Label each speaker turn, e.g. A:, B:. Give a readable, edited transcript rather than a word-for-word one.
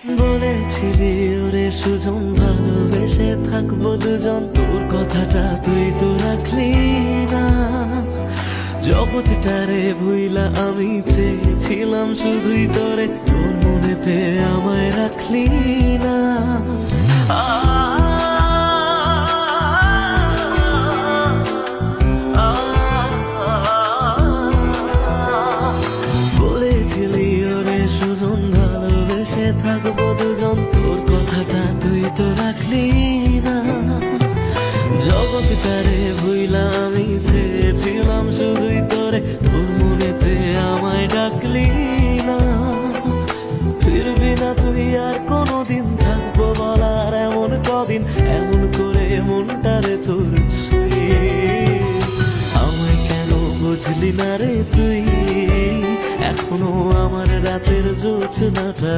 A: বলেছিলি ওরে সুজন ভালোবেসে থাকবো দুজন, তোর কথাটা তুই তো রাখলি না। জগৎটারে ভুইলা আমি চেয়েছিলাম শুধুই তোরে, তোর মনেতে আমায় রাখলি না। বলেছিলি ওরে সুজন ভালোবেসে থাকবো দুজন, তোর কথাটা তুই তো রাখলি না। জগৎটারে ভুইলা আমি চেয়েছিলাম শুধুই তোরে, তোর মনেতে আমায় ডাকলি না। ফিরবি না তুই আর কোনোদিন, থাকবো বলার এমন কদিন, এমন করে মনটারে তোর ছুঁয়ে। আমায় কেন বুঝলি না রে তুই, এখনো আমার রাতের জোছনাটা